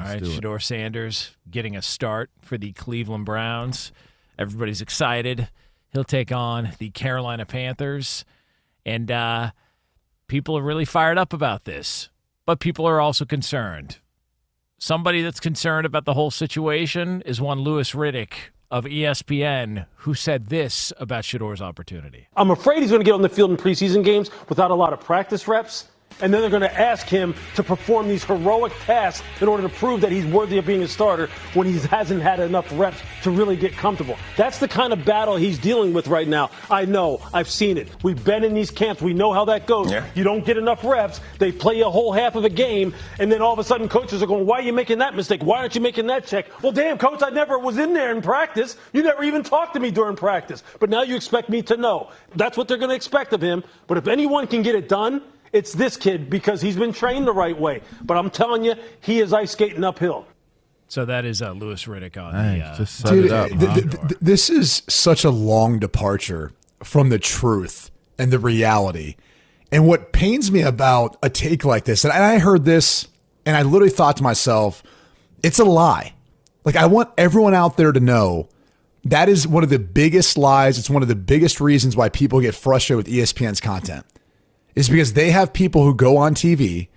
right, Shedeur Sanders getting a start for the Cleveland Browns. Everybody's excited. He'll take on the Carolina Panthers. And people are really fired up about this. But people are also concerned. Somebody that's concerned about the whole situation is one Louis Riddick of ESPN, who said this about Shedeur's opportunity. I'm afraid he's going to get on the field in preseason games without a lot of practice reps. And then they're going to ask him to perform these heroic tasks in order to prove that he's worthy of being a starter when he hasn't had enough reps to really get comfortable. That's the kind of battle he's dealing with right now. I know. I've seen it. We've been in these camps. We know how that goes. Yeah. You don't get enough reps. They play a whole half of a game, and then all of a sudden coaches are going, why are you making that mistake? Why aren't you making that check? Well, damn, coach, I never was in there in practice. You never even talked to me during practice. But now you expect me to know. That's what they're going to expect of him. But if anyone can get it done, it's this kid because he's been trained the right way. But I'm telling you, he is ice skating uphill. So that is Louis Riddick on just set it up. This is such a long departure from the truth and the reality. And what pains me about a take like this, and I heard this, and I literally thought to myself, it's a lie. Like, I want everyone out there to know that is one of the biggest lies. It's one of the biggest reasons why people get frustrated with ESPN's content. Is because they have people who go on TV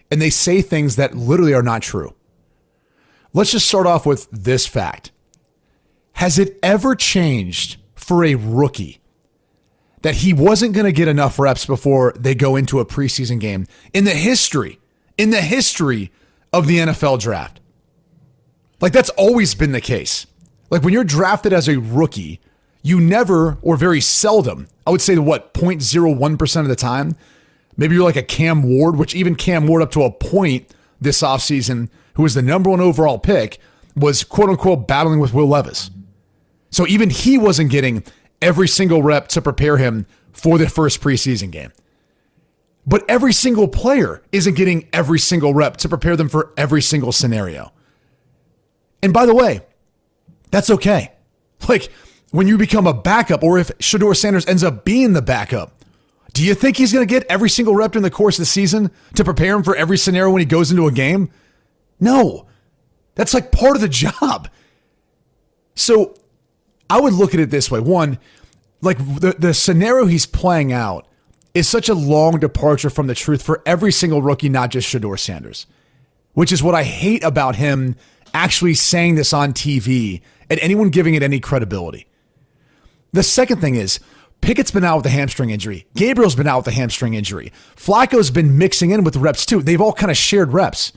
and they say things that literally are not true. Let's just start off with this fact. Has it ever changed for a rookie that he wasn't going to get enough reps before they go into a preseason game in the history of the NFL draft? Like, that's always been the case. Like, when you're drafted as a rookie, you never, or very seldom, I would say 0.01% of the time, maybe you're like a Cam Ward, which even Cam Ward up to a point this offseason, who was the number one overall pick, was quote unquote battling with Will Levis. So even he wasn't getting every single rep to prepare him for the first preseason game. But every single player isn't getting every single rep to prepare them for every single scenario. And by the way, that's okay. Like, when you become a backup, or if Shedeur Sanders ends up being the backup, do you think he's going to get every single rep in the course of the season to prepare him for every scenario when he goes into a game? No. That's like part of the job. So I would look at it this way. One, like the scenario he's playing out is such a long departure from the truth for every single rookie, not just Shedeur Sanders, which is what I hate about him actually saying this on TV and anyone giving it any credibility. The second thing is, Pickett's been out with a hamstring injury. Gabriel's been out with a hamstring injury. Flacco's been mixing in with reps too. They've all kind of shared reps.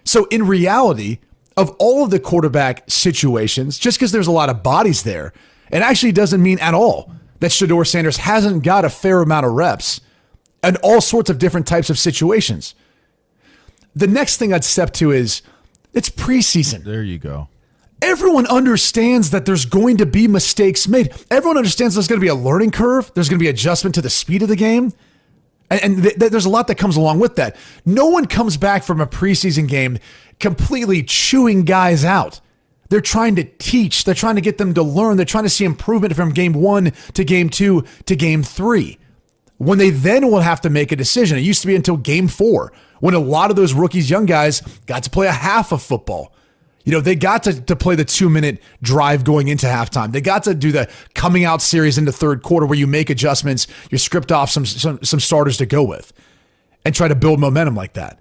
So in reality, of all of the quarterback situations, just because there's a lot of bodies there, it actually doesn't mean at all that Shedeur Sanders hasn't got a fair amount of reps in all sorts of different types of situations. The next thing I'd step to is, it's preseason. There you go. Everyone understands that there's going to be mistakes made. Everyone understands there's going to be a learning curve. There's going to be adjustment to the speed of the game. And there's a lot that comes along with that. No one comes back from a preseason game completely chewing guys out. They're trying to teach. They're trying to get them to learn. They're trying to see improvement from game 1 to game 2 to game 3. When they then will have to make a decision. It used to be until game 4 when a lot of those rookies, young guys, got to play a half of football. You know, they got to play the 2-minute drive going into halftime. They got to do the coming out series in the third quarter where you make adjustments, you script off some starters to go with and try to build momentum like that.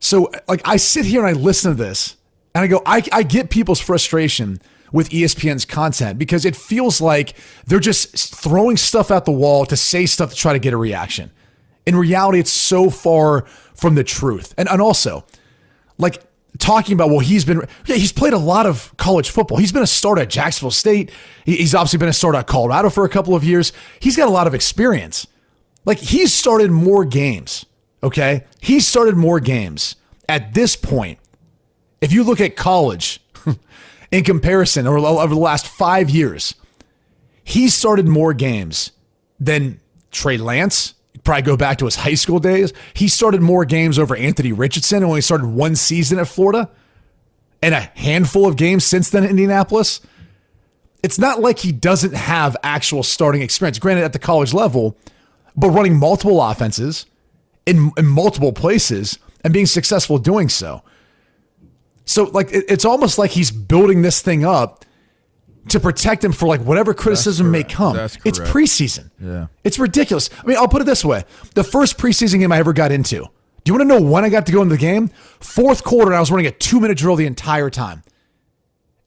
So, like, I sit here and I listen to this and I go, I get people's frustration with ESPN's content because it feels like they're just throwing stuff at the wall to say stuff to try to get a reaction. In reality, it's so far from the truth. And also, like, talking about, well, he's played a lot of college football. He's been a starter at Jacksonville State. He's obviously been a starter at Colorado for a couple of years. He's got a lot of experience. Like, he's started more games, okay? He's started more games at this point. If you look at college in comparison, or over the last 5 years, he's started more games than Trey Lance. Probably go back to his high school days. He started more games over Anthony Richardson and only started one season at Florida and a handful of games since then in Indianapolis. It's not like he doesn't have actual starting experience, granted at the college level, but running multiple offenses in multiple places and being successful doing so. So like it's almost like he's building this thing up to protect him for like whatever criticism may come. It's preseason. Yeah. It's ridiculous. I mean, I'll put it this way. The first preseason game I ever got into, do you want to know when I got to go into the game? Fourth quarter, and I was running a 2-minute drill the entire time.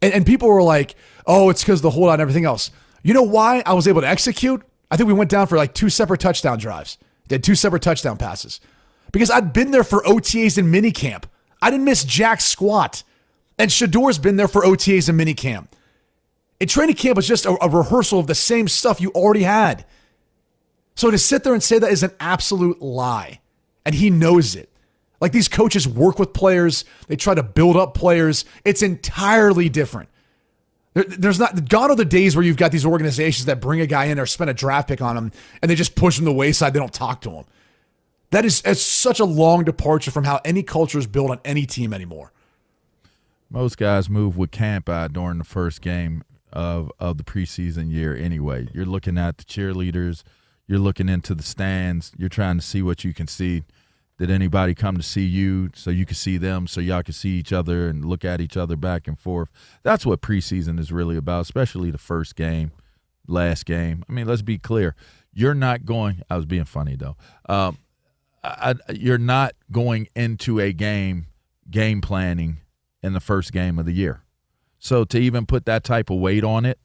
And people were like, oh, it's because of the holdout and everything else. You know why I was able to execute? I think we went down for like 2 separate touchdown drives. Did 2 separate touchdown passes. Because I'd been there for OTAs and minicamp. I didn't miss jack squat. And Shedeur's been there for OTAs and minicamp. And training camp was just a rehearsal of the same stuff you already had. So to sit there and say that is an absolute lie. And he knows it. Like these coaches work with players. They try to build up players. It's entirely different. There's not, gone are the days where you've got these organizations that bring a guy in or spend a draft pick on him and they just push him to the wayside. They don't talk to him. It's such a long departure from how any culture is built on any team anymore. Most guys move with camp during the first game of the preseason year anyway. You're looking at the cheerleaders. You're looking into the stands. You're trying to see what you can see. Did anybody come to see you so you can see them, so y'all can see each other and look at each other back and forth? That's what preseason is really about, especially the first game, last game. I mean, let's be clear. You're not going – I was being funny, though. You're not going into a game planning in the first game of the year. So to even put that type of weight on it,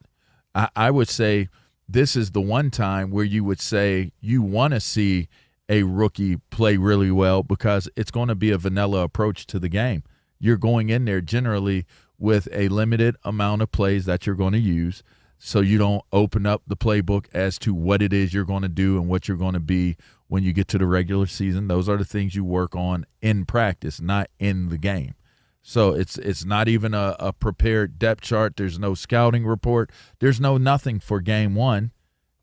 I would say this is the one time where you would say you want to see a rookie play really well because it's going to be a vanilla approach to the game. You're going in there generally with a limited amount of plays that you're going to use, so you don't open up the playbook as to what it is you're going to do and what you're going to be when you get to the regular season. Those are the things you work on in practice, not in the game. So it's not even a prepared depth chart. There's no scouting report. There's no nothing for game one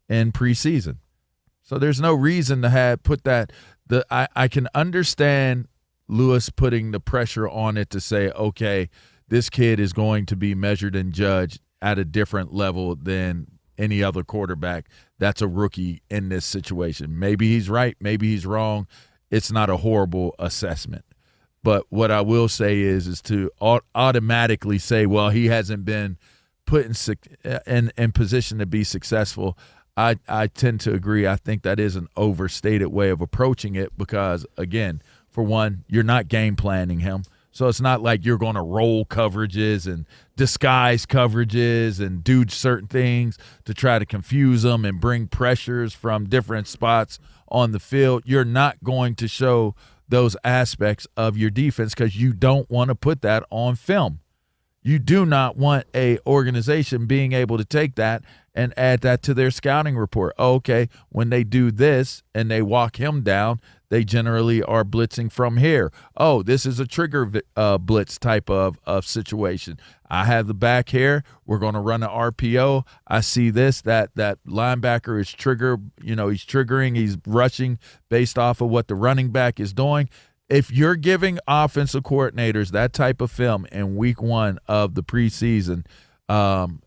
in preseason. So there's no reason to put that. I can understand Lewis putting the pressure on it to say, okay, this kid is going to be measured and judged at a different level than any other quarterback that's a rookie in this situation. Maybe he's right. Maybe he's wrong. It's not a horrible assessment. But what I will say is to automatically say, well, he hasn't been put in position to be successful. I tend to agree. I think that is an overstated way of approaching it because, again, for one, you're not game planning him. So it's not like you're going to roll coverages and disguise coverages and do certain things to try to confuse them and bring pressures from different spots on the field. You're not going to show those aspects of your defense because you don't want to put that on film. You do not want a organization being able to take that and add that to their scouting report. Oh, okay, when they do this and they walk him down, they generally are blitzing from here. Oh, this is a trigger blitz type of situation. I have the back here. We're going to run an RPO. I see this, that linebacker is he's triggering, he's rushing based off of what the running back is doing. If you're giving offensive coordinators that type of film in week one of the preseason,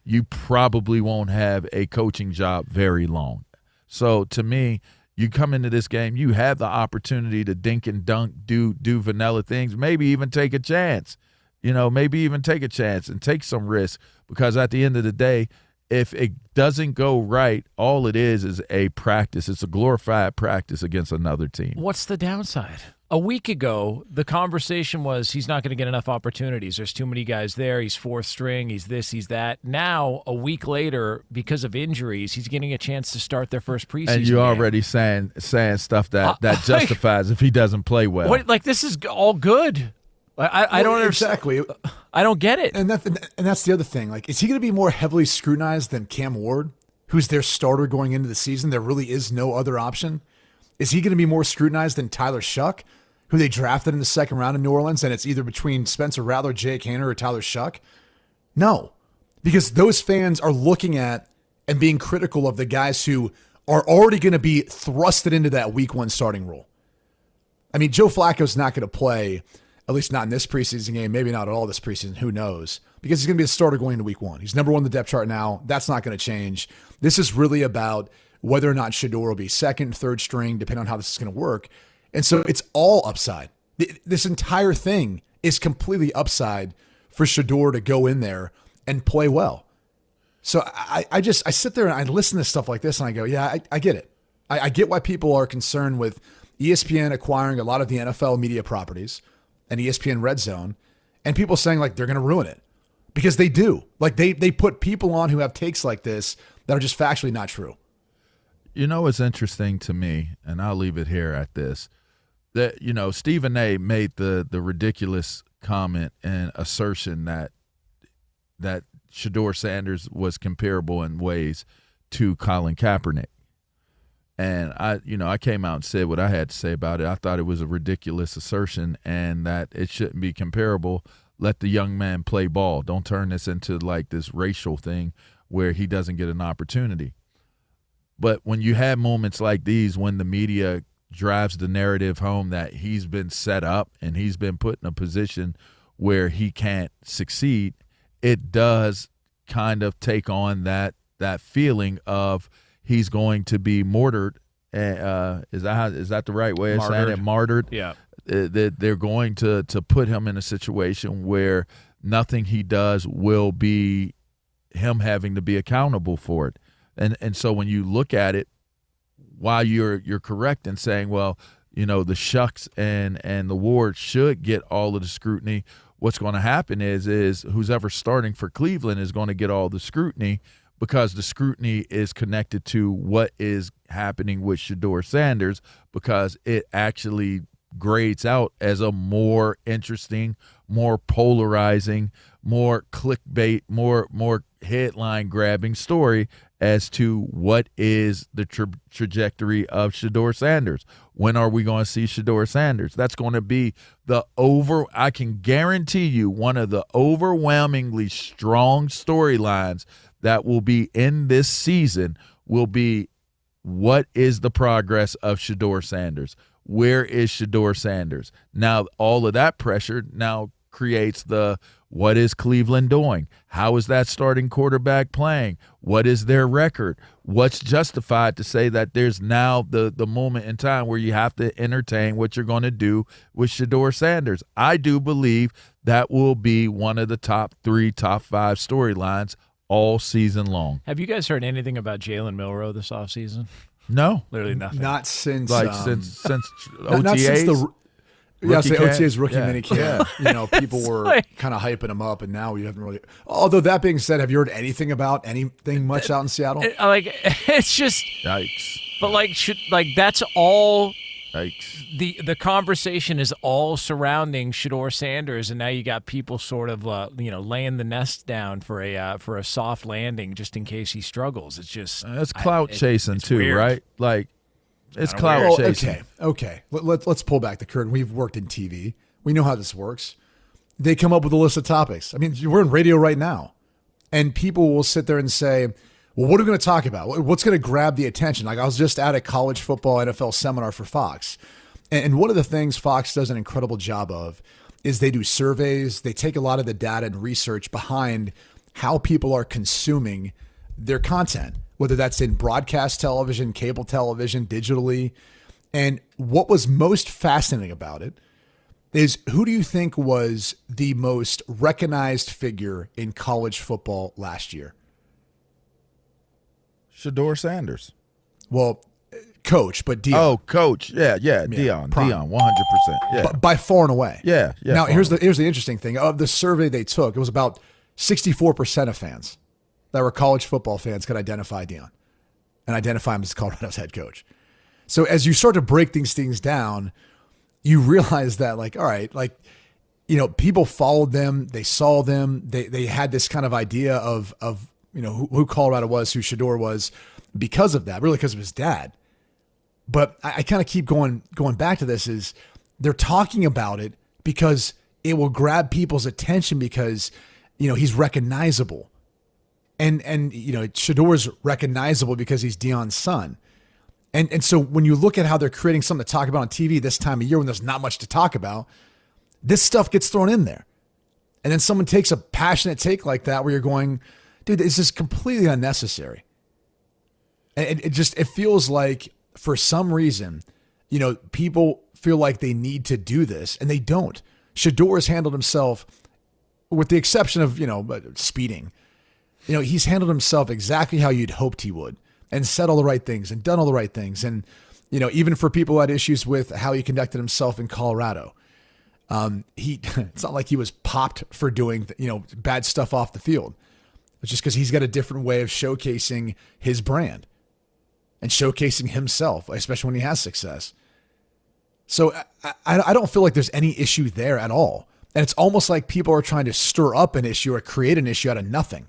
you probably won't have a coaching job very long. So to me, you come into this game, you have the opportunity to dink and dunk, do vanilla things, maybe even take a chance. And take some risk because at the end of the day, if it doesn't go right, all it is a practice. It's a glorified practice against another team. What's the downside? A week ago, the conversation was he's not going to get enough opportunities. There's too many guys there. He's fourth string. He's this, he's that. Now, a week later, because of injuries, he's getting a chance to start their first preseason And you're game. already saying stuff that justifies if he doesn't play well. This is all good. I don't understand. Exactly. I don't get it. And that's the other thing. Like, is he going to be more heavily scrutinized than Cam Ward, who's their starter going into the season? There really is no other option. Is he going to be more scrutinized than Tyler Shuck, who they drafted in the second round in New Orleans, and it's either between Spencer Rattler, Jake Hanner, or Tyler Shuck? No, because those fans are looking at and being critical of the guys who are already going to be thrusted into that week one starting role. I mean, Joe Flacco's not going to play, at least not in this preseason game, maybe not at all this preseason, who knows, because he's going to be a starter going into week one. He's number one on the depth chart now. That's not going to change. This is really about whether or not Shedeur will be second, third string, depending on how this is going to work. And so it's all upside. This entire thing is completely upside for Shedeur to go in there and play well. So I sit there and I listen to stuff like this and I go, yeah, I get it. I get why people are concerned with ESPN acquiring a lot of the NFL media properties and ESPN Red Zone, and people saying like they're going to ruin it, because they do. Like they put people on who have takes like this that are just factually not true. You know what's interesting to me, and I'll leave it here at this, that, you know, Stephen A. made the ridiculous comment and assertion that Shedeur Sanders was comparable in ways to Colin Kaepernick. And I came out and said what I had to say about it. I thought it was a ridiculous assertion and that it shouldn't be comparable. Let the young man play ball. Don't turn this into like this racial thing where he doesn't get an opportunity. But when you have moments like these, when the media drives the narrative home that he's been set up and he's been put in a position where he can't succeed, it does kind of take on that feeling of he's going to be martyred. Is that the right way of saying it? Martyred. Yeah. That they're going to put him in a situation where nothing he does will be him having to be accountable for it. And so when you look at it, while you're correct in saying, well, you know, the Shucks and the Ward should get all of the scrutiny, what's going to happen is who's ever starting for Cleveland is going to get all the scrutiny, because the scrutiny is connected to what is happening with Shedeur Sanders, because it actually grades out as a more interesting, more polarizing, more clickbait, more headline grabbing story as to what is the trajectory of Shedeur Sanders. When are we going to see Shedeur Sanders? That's going to be I can guarantee you, one of the overwhelmingly strong storylines that will be in this season will be, what is the progress of Shedeur Sanders? Where is Shedeur Sanders? Now, all of that pressure now creates what is Cleveland doing? How is that starting quarterback playing? What is their record? What's justified to say that there's now the moment in time where you have to entertain what you're going to do with Shedeur Sanders? I do believe that will be one of the top 3, top 5 storylines all season long. Have you guys heard anything about Jalen Milroe this offseason? No. Literally nothing. Not since since OTAs. Not since OTA's rookie Yeah. minicamp. Yeah. You know, people were kind of hyping him up, and now we haven't really. Although that being said, have you heard anything about anything much out in Seattle? It's just. Yikes. But that's all. Yikes. The conversation is all surrounding Shedeur Sanders, and now you got people sort of laying the nest down for a soft landing just in case he struggles. It's just it's clout chasing too, weird. right? Like it's clout chasing. Okay. Let's pull back the curtain. We've worked in TV. We know how this works. They come up with a list of topics. I mean, we're in radio right now, and people will sit there and say, well, what are we going to talk about? What's going to grab the attention? Like, I was just at a college football NFL seminar for Fox. And one of the things Fox does an incredible job of is they do surveys. They take a lot of the data and research behind how people are consuming their content, whether that's in broadcast television, cable television, digitally. And what was most fascinating about it is, who do you think was the most recognized figure in college football last year? Shedeur Sanders. Well, coach, but Deion. Oh, coach. Yeah, Deion. prime. Deion, 100%. Yeah. By far and away. Yeah. Now, here's the interesting thing. Of the survey they took, it was about 64% of fans that were college football fans could identify Deion and identify him as Colorado's head coach. So as you start to break these things down, you realize that, like, all right, like, you know, people followed them. They saw them. They had this kind of idea of you know, who Colorado was, who Shedeur was, because of that, really because of his dad. But I kind of keep going back to this, is they're talking about it because it will grab people's attention because, you know, he's recognizable. And you know, Shedeur's recognizable because he's Deion's son. And so when you look at how they're creating something to talk about on TV this time of year when there's not much to talk about, this stuff gets thrown in there. And then someone takes a passionate take like that where you're going, dude, this is completely unnecessary. And it feels like, for some reason, you know, people feel like they need to do this, and they don't. Shedeur has handled himself, with the exception of, speeding. He's handled himself exactly how you'd hoped he would, and said all the right things and done all the right things. And, even for people who had issues with how he conducted himself in Colorado, it's not like he was popped for doing, bad stuff off the field. It's just because he's got a different way of showcasing his brand and showcasing himself, especially when he has success. So I don't feel like there's any issue there at all. And it's almost like people are trying to stir up an issue or create an issue out of nothing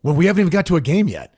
when we haven't even got to a game yet.